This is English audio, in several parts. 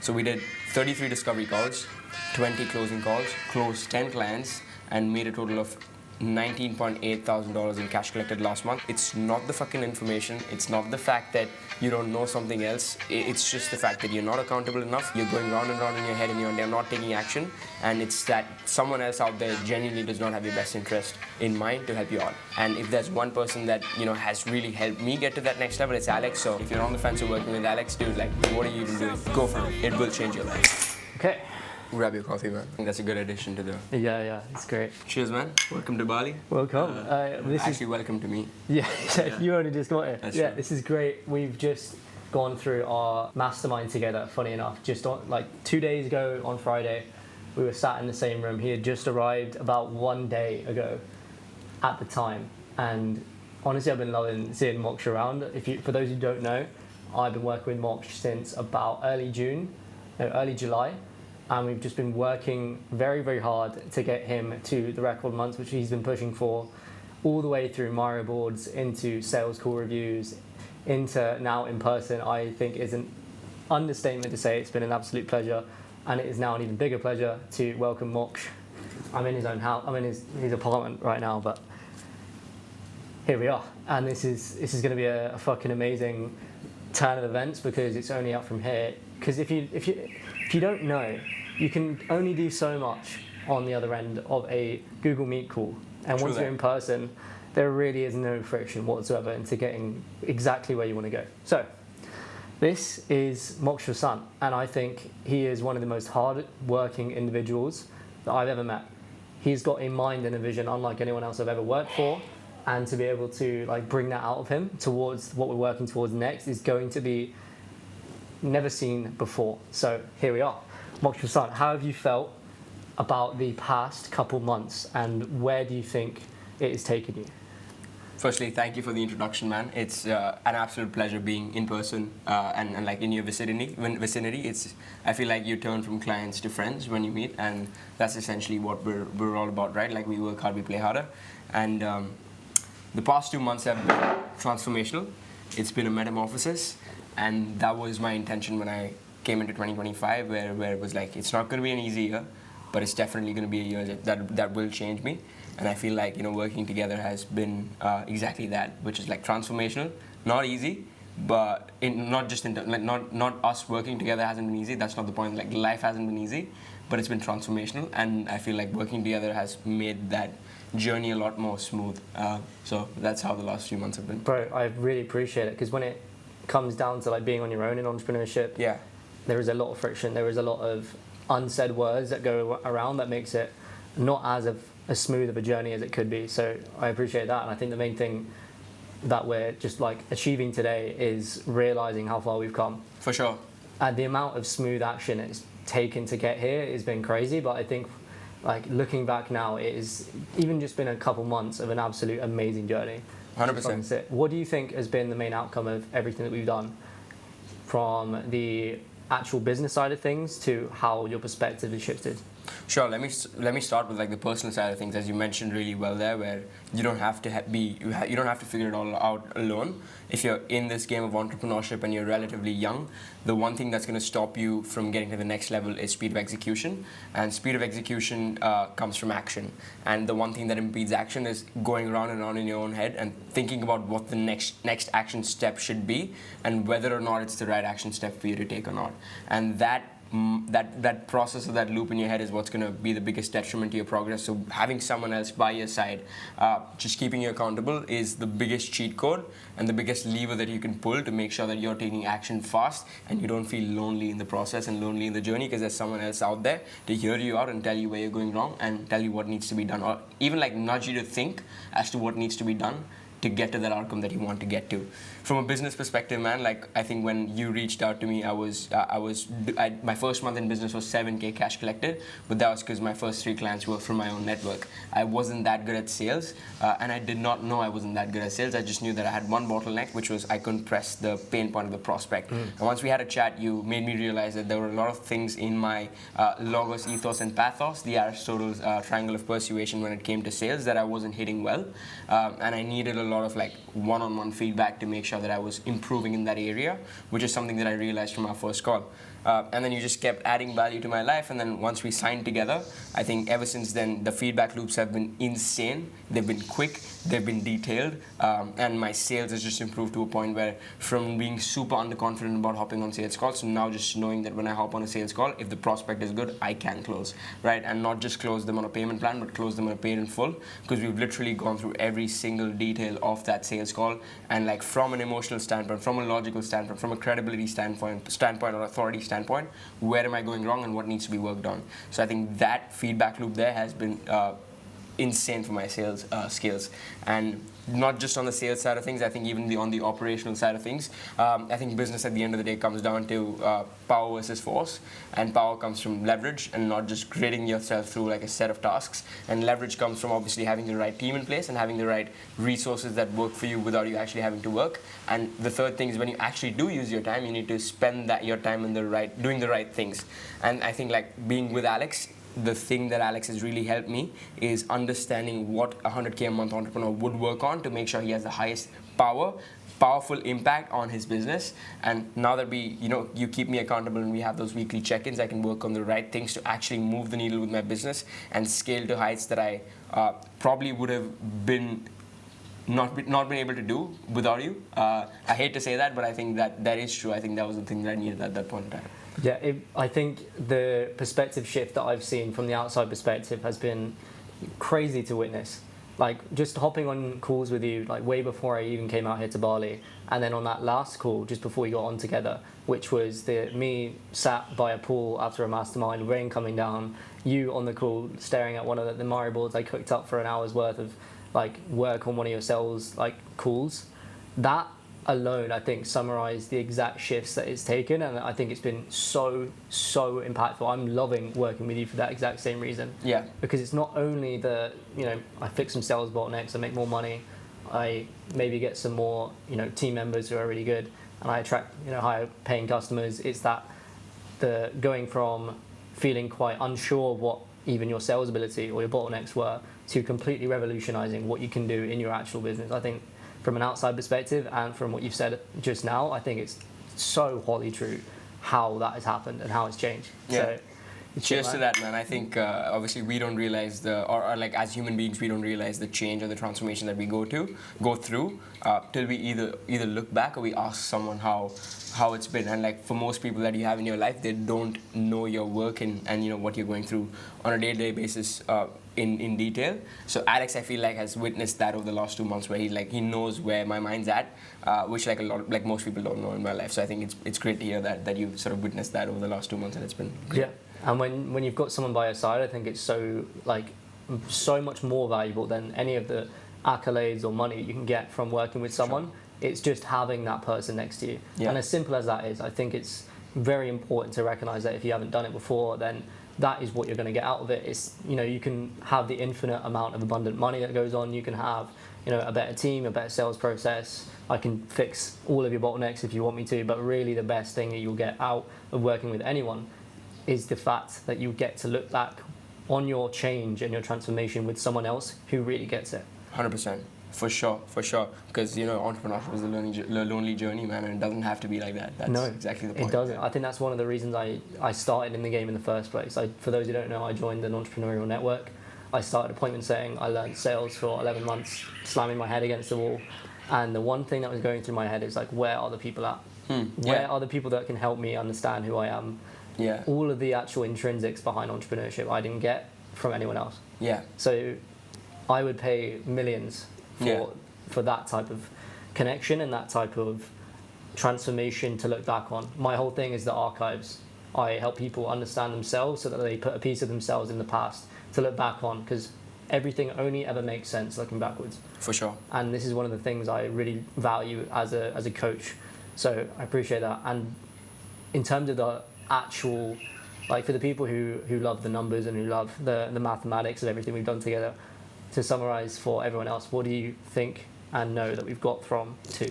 So we did 33 discovery calls, 20 closing calls, closed 10 clients, and made a total of $19,800 in cash collected last month. It's not the fucking information. It's not the fact that you don't know something else. It's just the fact that you're not accountable enough. You're going round and round in your head and you're not taking action. And it's that someone else out there genuinely does not have your best interest in mind to help you out. And if there's one person that has really helped me get to that next level, it's Alex. So if you're on the fence of working with Alex, dude, like, what are you even doing? Go for it. It will change your life. Okay. Grab your coffee, man. I think that's a good addition to the... Yeah, it's great. Cheers, man. Welcome to Bali. Welcome. Welcome to me. Yeah, you only just got here. That's true. This is great. We've just gone through our mastermind together, funny enough. Just 2 days ago on Friday, we were sat in the same room. He had just arrived about 1 day ago at the time. And honestly, I've been loving seeing Moksh around. For those who don't know, I've been working with Moksh since about early July. And we've just been working very, very hard to get him to the record months, which he's been pushing for, all the way through Mario boards, into sales call reviews, into now in person. I think is an understatement to say it's been an absolute pleasure, and it is now an even bigger pleasure to welcome Moksh. I'm in his own house. I'm in his apartment right now, but here we are. And this is going to be a fucking amazing turn of events, because it's only up from here. Because if you don't know, you can only do so much on the other end of a Google Meet call. And once you're in person, there really is no friction whatsoever into getting exactly where you want to go. So, this is Moksh's son, and I think he is one of the most hard-working individuals that I've ever met. He's got a mind and a vision unlike anyone else I've ever worked for, and to be able to bring that out of him towards what we're working towards next is going to be never seen before. So here we are. Moksh's son, how have you felt about the past couple months, and where do you think it has taken you? Firstly, thank you for the introduction, man. It's an absolute pleasure being in person and in your vicinity. I feel like you turn from clients to friends when you meet, and that's essentially what we're all about, right? Like, we work hard, we play harder. And the past 2 months have been transformational. It's been a metamorphosis, and that was my intention when I came into 2025, where it was like, it's not going to be an easy year, but it's definitely going to be a year that will change me. And I feel like working together has been exactly that, which is like transformational, not easy, but not us working together hasn't been easy. That's not the point. Like, life hasn't been easy, but it's been transformational, and I feel like working together has made that journey a lot more smooth. So that's how the last few months have been. Bro, I really appreciate it, because when it comes down to being on your own in entrepreneurship, there is a lot of friction. There is a lot of unsaid words that go around that makes it not as smooth of a journey as it could be. So I appreciate that, and I think the main thing that we're just achieving today is realizing how far we've come. For sure. And the amount of smooth action it's taken to get here has been crazy, but I think looking back now, it has even just been a couple months of an absolute amazing journey. 100%. What do you think has been the main outcome of everything that we've done, from the actual business side of things to how your perspective has shifted? Sure. Let me start with the personal side of things, as you mentioned really well there, where you don't have to you don't have to figure it all out alone. If you're in this game of entrepreneurship and you're relatively young, the one thing that's going to stop you from getting to the next level is speed of execution, and speed of execution comes from action. And the one thing that impedes action is going around and around in your own head and thinking about what the next action step should be, and whether or not it's the right action step for you to take or not. And that process of that loop in your head is what's going to be the biggest detriment to your progress. So having someone else by your side, just keeping you accountable, is the biggest cheat code and the biggest lever that you can pull to make sure that you're taking action fast and you don't feel lonely in the process and lonely in the journey, because there's someone else out there to hear you out and tell you where you're going wrong and tell you what needs to be done, or even nudge you to think as to what needs to be done to get to that outcome that you want to get to. From a business perspective, man, I think when you reached out to me, my first month in business was 7K cash collected, but that was because my first 3 clients were from my own network. I wasn't that good at sales, and I did not know I wasn't that good at sales. I just knew that I had one bottleneck, which was I couldn't press the pain point of the prospect. And once we had a chat, you made me realize that there were a lot of things in my logos, ethos, and pathos, the Aristotle's triangle of persuasion when it came to sales, that I wasn't hitting well, and I needed a lot of one-on-one feedback to make sure that I was improving in that area, which is something that I realized from our first call. And then you just kept adding value to my life. And then once we signed together, I think ever since then, the feedback loops have been insane. They've been quick, they've been detailed, and my sales has just improved to a point where from being super underconfident about hopping on sales calls to now just knowing that when I hop on a sales call, if the prospect is good, I can close, right? And not just close them on a payment plan, but close them on a paid in full, because we've literally gone through every single detail of that sales call, and like from an emotional standpoint, from a logical standpoint, from a credibility standpoint or authority standpoint, where am I going wrong and what needs to be worked on? So I think that feedback loop there has been insane for my sales skills. And not just on the sales side of things, I think even on the operational side of things, I think business at the end of the day comes down to power versus force, and power comes from leverage and not just gritting yourself through like a set of tasks, and leverage comes from obviously having the right team in place and having the right resources that work for you without you actually having to work. And the third thing is when you actually do use your time, you need to spend your time in doing the right things. And I think like being with Alex, the thing that Alex has really helped me is understanding what a 100K a month entrepreneur would work on to make sure he has the highest powerful impact on his business. And now that you keep me accountable and we have those weekly check-ins, I can work on the right things to actually move the needle with my business and scale to heights that I probably would have been not been able to do without you. I hate to say that, but I think that is true. I think that was the thing that I needed at that point in time. Yeah, I think the perspective shift that I've seen from the outside perspective has been crazy to witness. Like just hopping on calls with you, like way before I even came out here to Bali, and then on that last call just before we got on together, which was me sat by a pool after a mastermind, rain coming down, you on the call staring at one of the Mario boards I cooked up for an hour's worth of like work on one of your sales like calls. That alone, I think, summarized the exact shifts that it's taken, and I think it's been so impactful. I'm loving working with you for that exact same reason. Yeah. Because it's not only I fix some sales bottlenecks, I make more money, I maybe get some more, team members who are really good, and I attract, higher paying customers. It's that the going from feeling quite unsure of what even your sales ability or your bottlenecks were to completely revolutionizing what you can do in your actual business. I think from an outside perspective and from what you've said just now, I think it's so wholly true how that has happened and how it's changed. Yeah. So, cheers to that, man. I think obviously we don't realize or like as human beings, we don't realize the change or the transformation that we go through till we either look back or we ask someone how it's been. And like for most people that you have in your life, they don't know your work and what you're going through on a day-to-day basis in detail. So Alex, I feel like, has witnessed that over the last 2 months, where he knows where my mind's at, which like most people don't know in my life. So I think it's great to hear that you've sort of witnessed that over the last 2 months, and it's been great. Yeah. And when you've got someone by your side, I think it's so much more valuable than any of the accolades or money you can get from working with someone. Sure. It's just having that person next to you. Yeah. And as simple as that is, I think it's very important to recognize that if you haven't done it before, then that is what you're going to get out of it. It's, you can have the infinite amount of abundant money that goes on. You can have, a better team, a better sales process. I can fix all of your bottlenecks if you want me to. But really the best thing that you'll get out of working with anyone is the fact that you get to look back on your change and your transformation with someone else who really gets it. 100%. For sure. Because, entrepreneurship is a lonely journey, man, and it doesn't have to be like that. That's exactly the point. It doesn't. I think that's one of the reasons I started in the game in the first place. For those who don't know, I joined an entrepreneurial network. I started appointment setting. I learned sales for 11 months, slamming my head against the wall. And the one thing that was going through my head is like, where are the people at? Where are the people that can help me understand who I am? Yeah. All of the actual intrinsics behind entrepreneurship I didn't get from anyone else. Yeah. So I would pay millions for that type of connection and that type of transformation to look back on. My whole thing is the archives. I help people understand themselves so that they put a piece of themselves in the past to look back on, because everything only ever makes sense looking backwards. For sure. And this is one of the things I really value as a coach. So I appreciate that. And in terms of the actual, like for the people who love the numbers and who love the mathematics of everything we've done together, to summarize for everyone else, what do you think and know that we've got from to?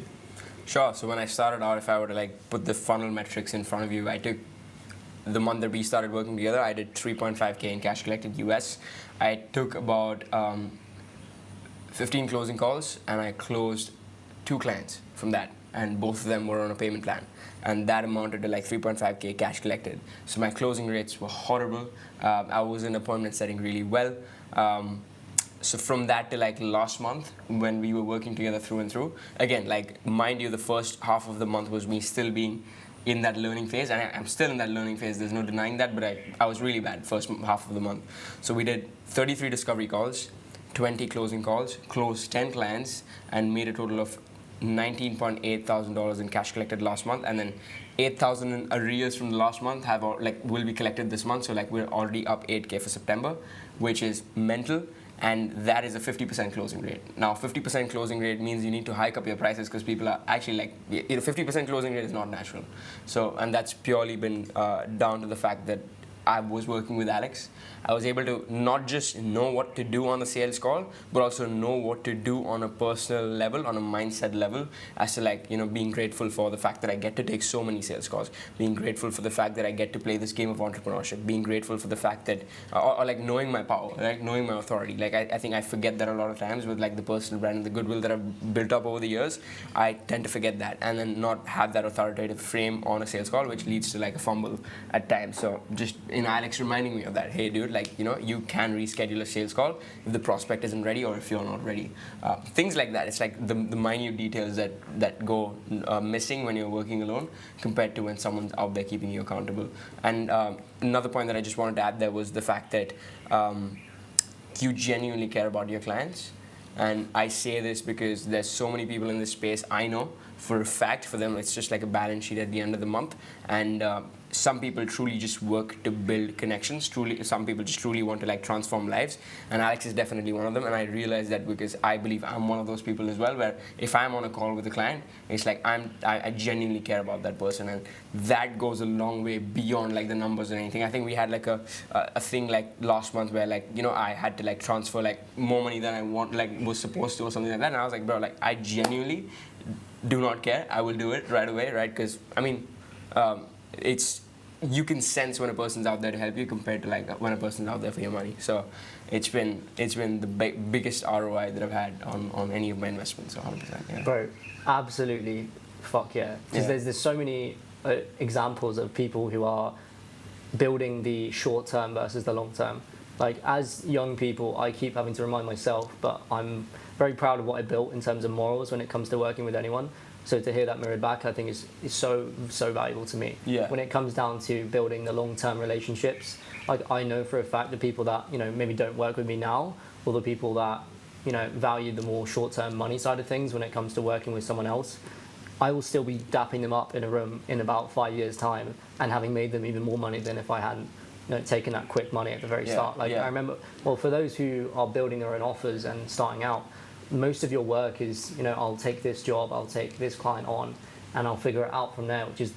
Sure. So when I started out, if I were to put the funnel metrics in front of you, I took the month that we started working together, I did 3.5K in cash collected US. I took about 15 closing calls, and I closed 2 clients from that. and both of them were on a payment plan, and that amounted to like 3.5k cash collected. So my closing rates were horrible. I was in appointment setting really well. So from that to like last month, when we were working together through and through, again, like mind you, the first half of the month was me still being in that learning phase, and I'm still in that learning phase, there's no denying that, but I was really bad first half of the month. So we did 33 discovery calls, 20 closing calls, closed 10 clients, and made a total of $19.8 thousand in cash collected last month, and then 8,000 in arrears from the last month will be collected this month. So like we're already up 8k for September, which is mental. And that is a 50% closing rate. Now, 50% closing rate means you need to hike up your prices because people are actually like, 50% closing rate is not natural. So, and that's purely been down to the fact that I was working with Alex. I was able to not just know what to do on the sales call, but also know what to do on a personal level, on a mindset level, as to like, being grateful for the fact that I get to take so many sales calls, being grateful for the fact that I get to play this game of entrepreneurship, being grateful for the fact that, or like knowing my power, like knowing my authority. Like I think I forget that a lot of times with like the personal brand and the goodwill that I've built up over the years. I tend to forget that and then not have that authoritative frame on a sales call, which leads to like a fumble at times. So just, Alex reminding me of that. Hey dude, like, you can reschedule a sales call if the prospect isn't ready or if you're not ready. Things like that. It's like the minute details that go missing when you're working alone compared to when someone's out there keeping you accountable. And another point that I just wanted to add there was the fact that you genuinely care about your clients. And I say this because there's so many people in this space I know for a fact. For them, it's just like a balance sheet at the end of the month. And some people truly just work to build connections. Some people just truly want to like transform lives. And Alex is definitely one of them. And I realize that because I believe I'm one of those people as well, where if I'm on a call with a client, it's like I genuinely care about that person, and that goes a long way beyond like the numbers or anything. I think we had like a thing like last month where like I had to like transfer like more money than I was supposed to or something like that. And I was like, bro, like I genuinely do not care. I will do it right away, right? Because I mean. You can sense when a person's out there to help you compared to like when a person's out there for your money. So it's been the biggest ROI that I've had on any of my investments. 100%. Yeah. Bro, absolutely, fuck yeah. Because there's so many examples of people who are building the short term versus the long term. Like as young people, I keep having to remind myself, but I'm very proud of what I built in terms of morals when it comes to working with anyone. So to hear that mirrored back, I think is so valuable to me. Yeah. When it comes down to building the long-term relationships, like I know for a fact the people that maybe don't work with me now, or the people that value the more short-term money side of things when it comes to working with someone else, I will still be dapping them up in a room in about 5 years' time and having made them even more money than if I hadn't taken that quick money at the very start. I remember, well, for those who are building their own offers and starting out, most of your work is, I'll take this job, I'll take this client on, and I'll figure it out from there, which is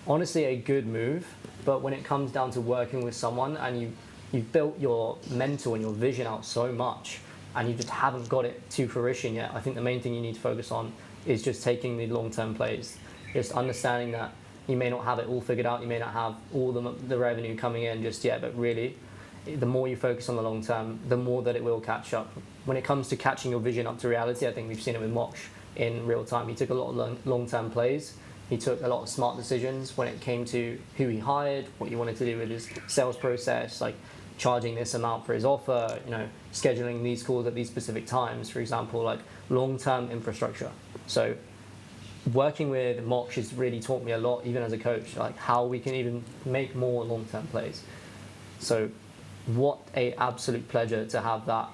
honestly a good move. But when it comes down to working with someone and you've built your mental and your vision out so much, and you just haven't got it to fruition yet, I think the main thing you need to focus on is just taking the long-term plays. Just understanding that you may not have it all figured out, you may not have all the revenue coming in just yet, but really, the more you focus on the long term, the more that it will catch up. When it comes to catching your vision up to reality, I think we've seen it with Moksh in real time. He took a lot of long-term plays. He took a lot of smart decisions when it came to who he hired, what he wanted to do with his sales process, like charging this amount for his offer, scheduling these calls at these specific times, for example, like long-term infrastructure. So working with Moksh has really taught me a lot, even as a coach, like how we can even make more long-term plays. So what a absolute pleasure to have that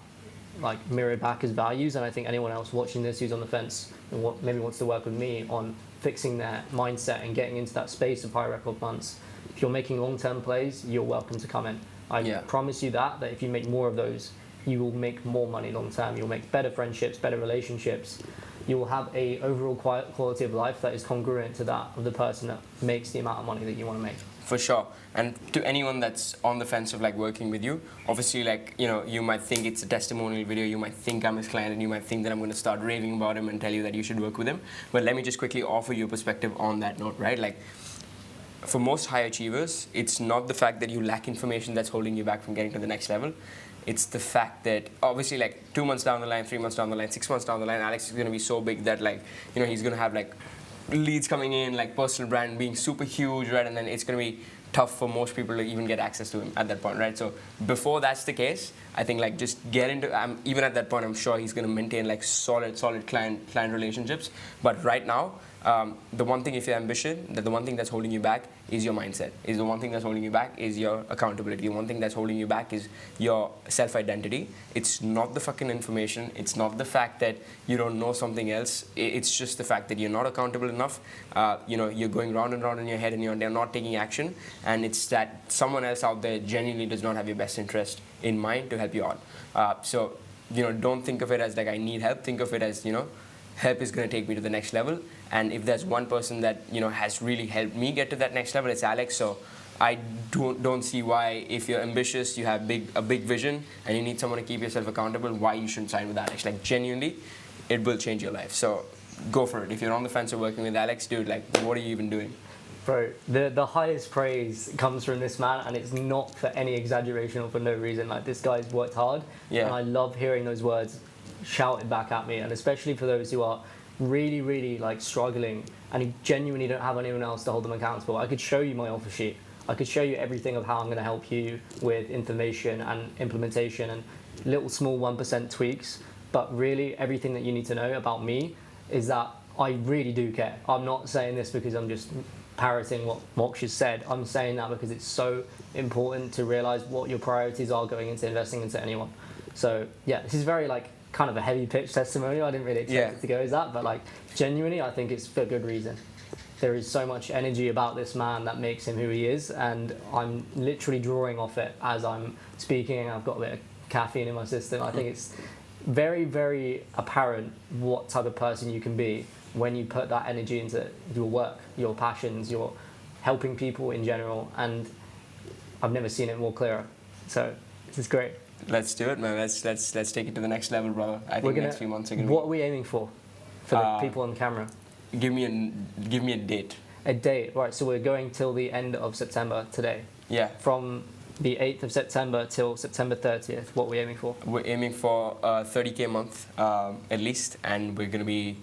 like mirrored back as values. And I think anyone else watching this who's on the fence and maybe wants to work with me on fixing their mindset and getting into that space of high record months, if you're making long-term plays, you're welcome to come in. I promise you that if you make more of those, you will make more money long term. You'll make better friendships, better relationships. You will have a overall quality of life that is congruent to that of the person that makes the amount of money that you want to make. For sure. And to anyone that's on the fence of like working with you, obviously like, you might think it's a testimonial video, you might think I'm his client, and you might think that I'm going to start raving about him and tell you that you should work with him. But let me just quickly offer you a perspective on that note, right? Like, for most high achievers, it's not the fact that you lack information that's holding you back from getting to the next level. It's the fact that obviously like 2 months down the line, 3 months down the line, 6 months down the line, Alex is going to be so big that like, he's going to have like leads coming in, like personal brand being super huge, right? And then it's going to be tough for most people to even get access to him at that point, right? So before that's the case, I think like just get into. Even at that point, I'm sure he's going to maintain like solid client relationships. But right now, the one thing, if you're ambitious, that the one thing that's holding you back is your mindset. Is the one thing that's holding you back is your accountability. The one thing that's holding you back is your self-identity. It's not the fucking information. It's not the fact that you don't know something else. It's just the fact that you're not accountable enough. You're going round and round in your head and they're not taking action. And it's that someone else out there genuinely does not have your best interest in mind to help you out. So don't think of it as like I need help. Think of it as help is going to take me to the next level. And if there's one person that has really helped me get to that next level, it's Alex. So I don't see why, if you're ambitious, you have a big vision, and you need someone to keep yourself accountable, why you shouldn't sign with Alex. Like genuinely, it will change your life. So go for it. If you're on the fence of working with Alex, dude, like what are you even doing? Bro, the highest praise comes from this man, and it's not for any exaggeration or for no reason. Like, this guy's worked hard, and I love hearing those words shouted back at me, and especially for those who are really, really like struggling and who genuinely don't have anyone else to hold them accountable. I could show you my offer sheet. I could show you everything of how I'm going to help you with information and implementation and little small 1% tweaks, but really everything that you need to know about me is that I really do care. I'm not saying this because I'm just parroting what Moksh has said. I'm saying that because it's so important to realize what your priorities are going into investing into anyone. So yeah, this is very like kind of a heavy pitch testimonial. I didn't really expect it to go as that, but like genuinely, I think it's for good reason. There is so much energy about this man that makes him who he is, and I'm literally drawing off it as I'm speaking, and I've got a bit of caffeine in my system. I think it's very, very apparent what type of person you can be when you put that energy into your work, your passions, your helping people in general, and I've never seen it more clearer. So this is great. Let's do it, man. Let's take it to the next level, brother. I think next few months are gonna. What are we aiming for the people on camera? Give me a date. A date, right? So we're going till the end of September today. Yeah. From the 8th of September till September 30th. What are we aiming for? We're aiming for 30K a month at least, and we're gonna be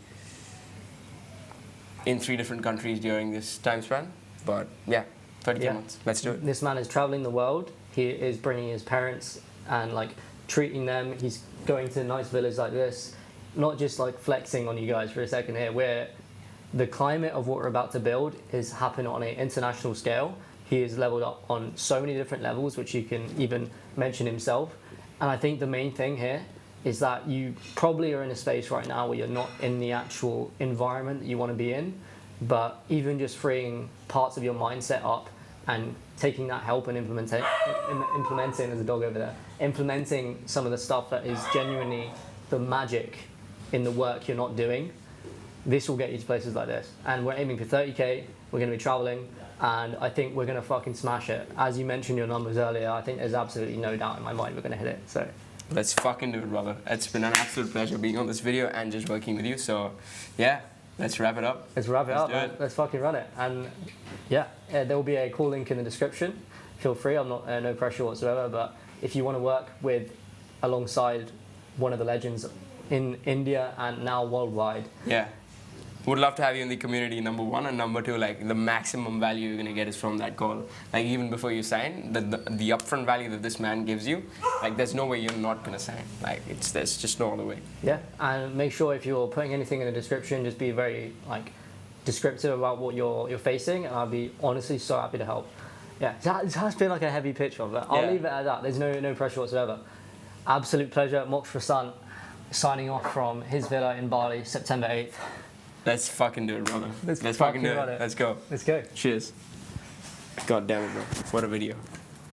in 3 different countries during this time span. But yeah, 30K a month. Let's do it. This man is traveling the world. He is bringing his parents and like treating them. He's going to nice villas like this, not just like flexing on you guys for a second here, where the climate of what we're about to build is happening on an international scale. He is leveled up on so many different levels, which he can even mention himself. And I think the main thing here is that you probably are in a space right now where you're not in the actual environment that you want to be in, but even just freeing parts of your mindset up and taking that help and implementing, there's a dog over there, implementing some of the stuff that is genuinely the magic in the work you're not doing, this will get you to places like this. And we're aiming for 30K, we're going to be traveling, and I think we're going to fucking smash it. As you mentioned your numbers earlier, I think there's absolutely no doubt in my mind we're going to hit it. So let's fucking do it, brother. It's been an absolute pleasure being on this video and just working with you. So yeah, let's wrap it up. Let's Let's fucking run it. And yeah, there will be a call link in the description. Feel free. I'm not no pressure whatsoever. But if you want to work with alongside one of the legends in India and now worldwide, would love to have you in the community, number one, and number two, like the maximum value you're gonna get is from that call. Like even before you sign, the upfront value that this man gives you, like there's no way you're not gonna sign. Like there's just no other way. Yeah, and make sure if you're putting anything in the description, just be very like descriptive about what you're facing, and I'll be honestly so happy to help. Yeah, it has been like a heavy pitch of it. I'll leave it at that. There's no pressure whatsoever. Absolute pleasure. Moksh Prasan signing off from his villa in Bali, September 8th. Let's fucking do it, brother. Let's fucking do it. Let's go. Let's go. Cheers. God damn it, bro. What a video.